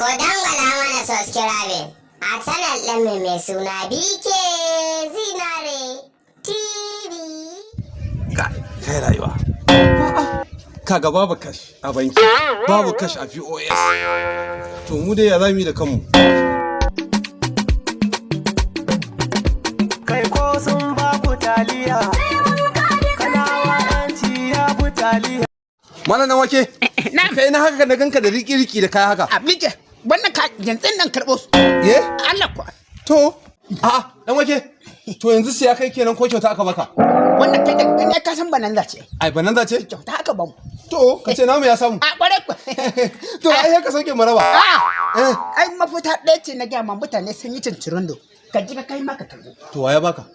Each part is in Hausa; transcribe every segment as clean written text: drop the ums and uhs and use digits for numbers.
Ko dangwala mana subscribing a channel ɗinmu mai suna BK Zinare TV. Kai rayuwa. Kaga babu cash a banki, babu cash a POS. To mu dai ya zamu yi da kanmu. Kai ko sun ba ku taliya, kanawa yanci ya ku taliya. Mana na wake? Kai na haka na ganka da riki-riki da kai haka. A bige, wannan ka yanzu nan karɓo su. Ye? Allah kuwa. To, a'a, dan wake. To yanzu sai ya kai kenan ko kyauta aka baka? Wannan kai da gani ka san bananza ce. Ai bananza ce? Kyauta aka bamu. To, ka ce namu ya samu. A ƙware ku. To ai ka sauke mu raba. Ai mafita ɗaya ce na gaya ma mutane sun yi cincirindo. Ka ji ka kai maka tarbo. To waye baka?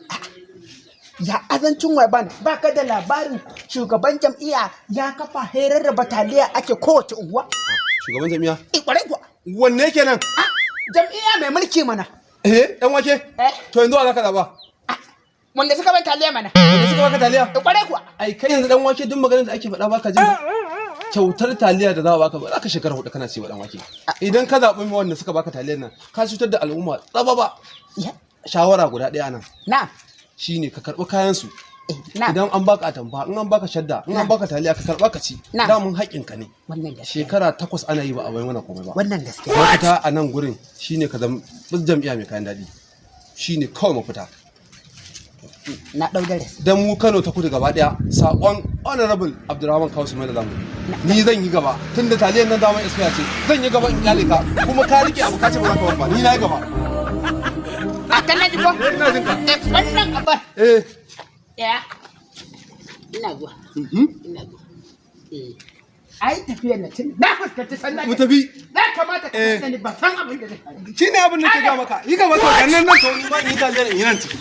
Ya azancin wai baka da labarin shugaban jam'iyya ya kafa herar bataliya ake kowace unguwa. Shugaban jami'a? Ƙware kuwa. Wanne kenan? Jam'iyya mai mulki mana. Dan wake? To yanzu wa zaka zaba? Wanda suka bai taliya mana. Wanda suka baka taliya? Ƙware kuwa. Ai kai yanzu dan wake duk maganar da ake faɗa baka ji. Kyautar taliya da za a baka ba za ka shekara 4 kana ce wa dan wake. Idan ka zaɓi wanda suka baka taliyar nan ka cutar da al'umma tsababa. Shawara guda ɗaya nan. Na. Shine ka karɓi kayan su. Na. Idan an baka atamfa, in an baka shadda, in an baka taliya ka karɓa ka ci. Da mun haƙin ka ne. Wannan gaskiya. Shekara 8 ana yi ba a bai mana komai ba. Wannan gaskiya. Mafita a nan gurin shine ka zama jam'iyya mai kayan daɗi. Shine kawai mafita. Na ɗau darasi. Dan mu Kano ta kudu gaba daya sakon honorable Abdurrahman Kawu mai da zamu ni zan yi gaba tunda taliyan nan zaman expire ce zan yi gaba in kyale ka kuma ka rike abu ka ce ba za ka bar ba ni na yi gaba A kan na ji ko? ina jin ka Wannan abar. Ya. Ina zuwa. Ina zuwa. Ai tafiyar na tun na fuskanci sannan. mu tafi Ya kamata ka sani ba san abin da zai faru. shine abin da ke ga maka yi gaba to gannan nan to ni ba ni taliyan in yi nan ciki